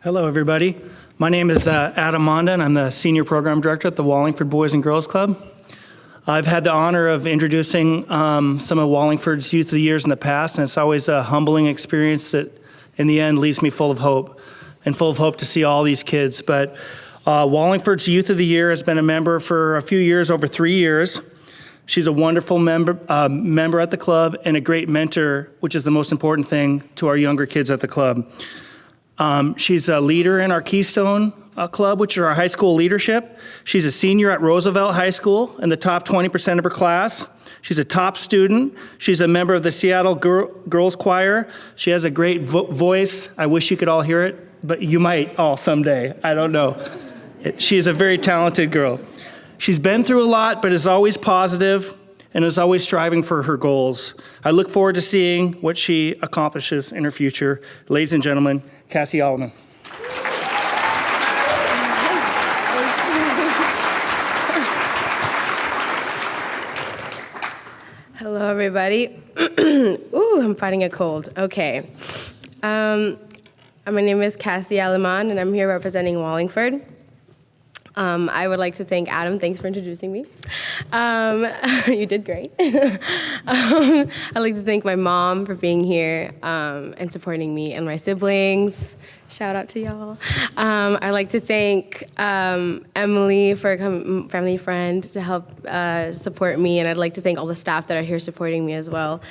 Hello, everybody. My name is Adam Monda, and I'm the Senior Program Director at the Wallingford Boys and Girls Club. I've had the honor of introducing some of Wallingford's Youth of the Years in the past, and it's always a humbling experience that, in the end, leaves me full of hope to see all these kids. But Wallingford's Youth of the Year has been a member for a few years, over 3 years. She's a wonderful member at the club and a great mentor, which is the most important thing to our younger kids at the club. She's a leader in our Keystone Club, which is our high school leadership. She's a senior at Roosevelt High School in the top 20% of her class. She's a top student. She's a member of the Seattle Girls Choir. She has a great voice. I wish you could all hear it, but you might all someday. I don't know. She is a very talented girl. She's been through a lot, but is always positive and is always striving for her goals. I look forward to seeing what she accomplishes in her future. Ladies and gentlemen, Cassy A. Hello, everybody. Ooh, I'm fighting a cold. Okay. My name is Cassy A, and I'm here representing Wallingford. I would like to thank Adam. Thanks for introducing me. You did great. I'd like to thank my mom for being here and supporting me and my siblings. Shout out to y'all. I'd like to thank Emily for a family friend to help support me, and I'd like to thank all the staff that are here supporting me as well.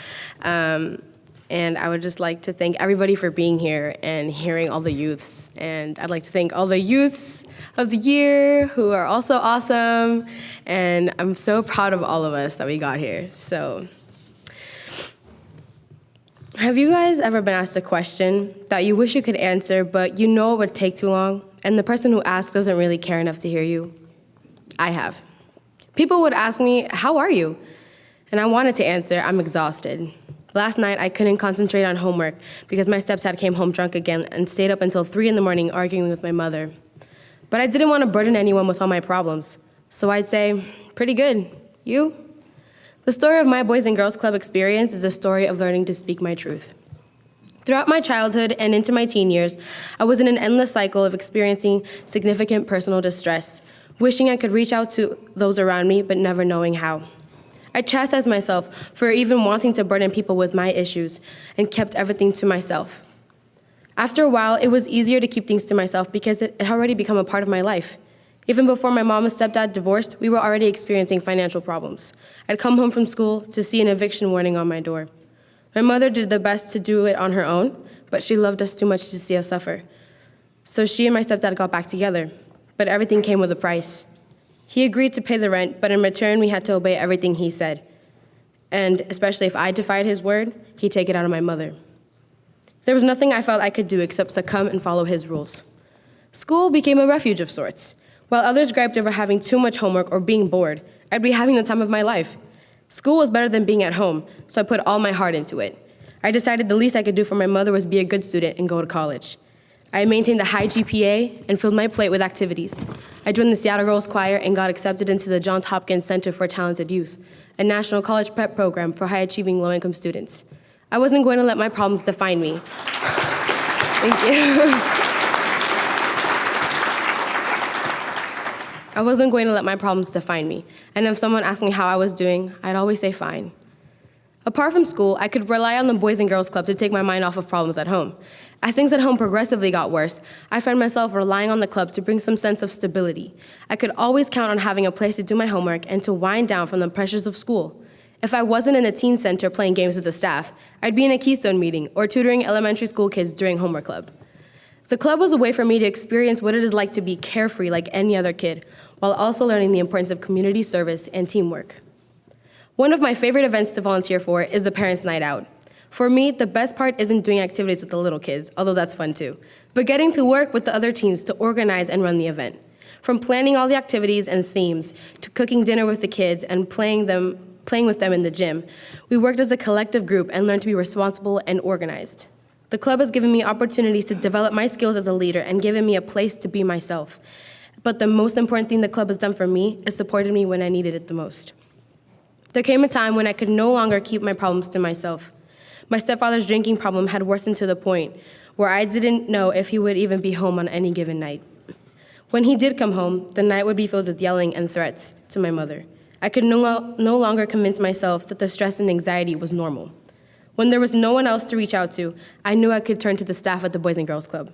And I would just like to thank everybody for being here and hearing all the youths. And I'd like to thank all the youths of the year who are also awesome. And I'm so proud of all of us that we got here. So, have you guys ever been asked a question that you wish you could answer, but you know it would take too long, and the person who asked doesn't really care enough to hear you? I have. People would ask me, "How are you?" And I wanted to answer, "I'm exhausted." Last night, I couldn't concentrate on homework because my stepdad came home drunk again and stayed up until 3 in the morning arguing with my mother. But I didn't want to burden anyone with all my problems. So I'd say, "Pretty good. You?" The story of my Boys and Girls Club experience is a story of learning to speak my truth. Throughout my childhood and into my teen years, I was in an endless cycle of experiencing significant personal distress, wishing I could reach out to those around me, but never knowing how. I chastised myself for even wanting to burden people with my issues and kept everything to myself. After a while, it was easier to keep things to myself because it had already become a part of my life. Even before my mom and stepdad divorced, we were already experiencing financial problems. I'd come home from school to see an eviction warning on my door. My mother did the best to do it on her own, but she loved us too much to see us suffer. So she and my stepdad got back together, but everything came with a price. He agreed to pay the rent, but in return, we had to obey everything he said. And especially if I defied his word, he'd take it out on my mother. There was nothing I felt I could do except succumb and follow his rules. School became a refuge of sorts. While others griped over having too much homework or being bored, I'd be having the time of my life. School was better than being at home, so I put all my heart into it. I decided the least I could do for my mother was be a good student and go to college. I maintained a high GPA and filled my plate with activities. I joined the Seattle Girls Choir and got accepted into the Johns Hopkins Center for Talented Youth, a national college prep program for high-achieving low-income students. I wasn't going to let my problems define me. Thank you. I wasn't going to let my problems define me. And if someone asked me how I was doing, I'd always say fine. Apart from school, I could rely on the Boys and Girls Club to take my mind off of problems at home. As things at home progressively got worse, I found myself relying on the club to bring some sense of stability. I could always count on having a place to do my homework and to wind down from the pressures of school. If I wasn't in a teen center playing games with the staff, I'd be in a Keystone meeting or tutoring elementary school kids during homework club. The club was a way for me to experience what it is like to be carefree like any other kid, while also learning the importance of community service and teamwork. One of my favorite events to volunteer for is the Parents' Night Out. For me, the best part isn't doing activities with the little kids, although that's fun too, but getting to work with the other teens to organize and run the event. From planning all the activities and themes, to cooking dinner with the kids and playing with them in the gym, we worked as a collective group and learned to be responsible and organized. The club has given me opportunities to develop my skills as a leader and given me a place to be myself. But the most important thing the club has done for me is supported me when I needed it the most. There came a time when I could no longer keep my problems to myself. My stepfather's drinking problem had worsened to the point where I didn't know if he would even be home on any given night. When he did come home, the night would be filled with yelling and threats to my mother. I could no longer convince myself that the stress and anxiety was normal. When there was no one else to reach out to, I knew I could turn to the staff at the Boys and Girls Club.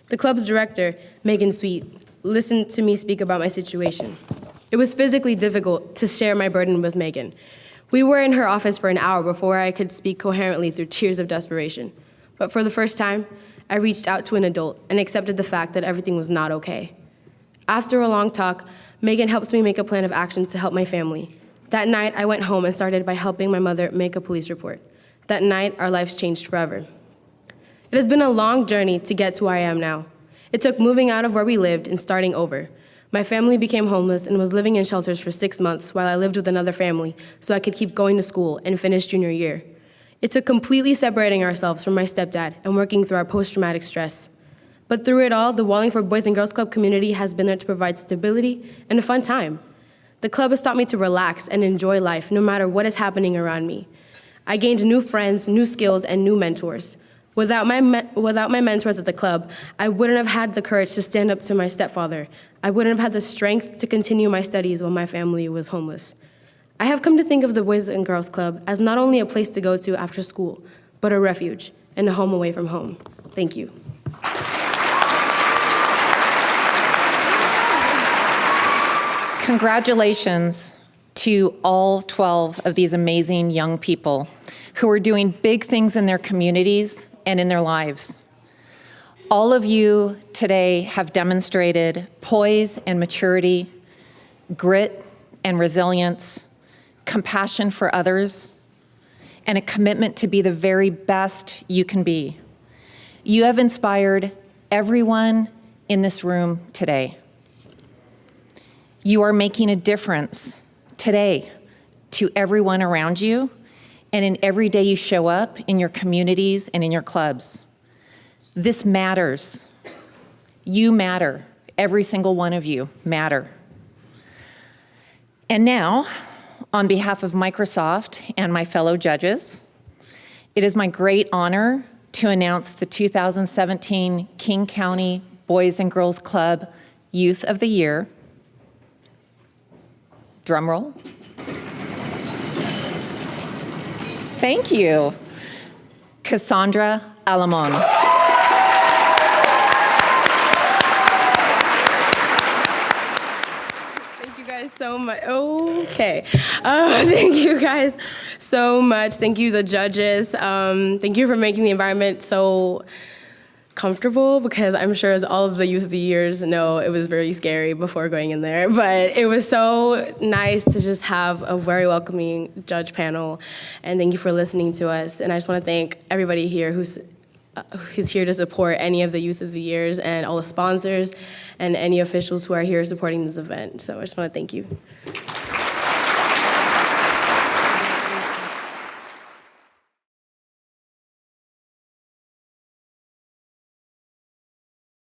The club's director, Megan Sweet, listened to me speak about my situation. It was physically difficult to share my burden with Megan. We were in her office for an hour before I could speak coherently through tears of desperation. But for the first time, I reached out to an adult and accepted the fact that everything was not okay. After a long talk, Megan helped me make a plan of action to help my family. That night, I went home and started by helping my mother make a police report. That night, our lives changed forever. It has been a long journey to get to where I am now. It took moving out of where we lived and starting over. My family became homeless and was living in shelters for 6 months while I lived with another family so I could keep going to school and finish junior year. It took completely separating ourselves from my stepdad and working through our post-traumatic stress. But through it all, the Wallingford Boys and Girls Club community has been there to provide stability and a fun time. The club has taught me to relax and enjoy life no matter what is happening around me. I gained new friends, new skills, and new mentors. Without my mentors at the club, I wouldn't have had the courage to stand up to my stepfather. I wouldn't have had the strength to continue my studies while my family was homeless. I have come to think of the Boys and Girls Club as not only a place to go to after school, but a refuge and a home away from home. Thank you. Congratulations to all 12 of these amazing young people who are doing big things in their communities and in their lives. All of you today have demonstrated poise and maturity, grit and resilience, compassion for others, and a commitment to be the very best you can be. You have inspired everyone in this room today. You are making a difference today to everyone around you and in every day you show up in your communities and in your clubs. This matters. You matter. Every single one of you matter. And now, on behalf of Microsoft and my fellow judges, it is my great honor to announce the 2017 King County Boys and Girls Club Youth of the Year. Drum roll. Thank you. Cassandra Alamon. Thank you guys so much. Okay. Thank you guys so much. Thank you, the judges. Thank you for making the environment so comfortable, because I'm sure, as all of the Youth of the Years know, it was very scary before going in there. But it was so nice to just have a very welcoming judge panel. And thank you for listening to us. And I just want to thank everybody here who's here to support any of the Youth of the Years, and all the sponsors and any officials who are here supporting this event. So I just want to thank you.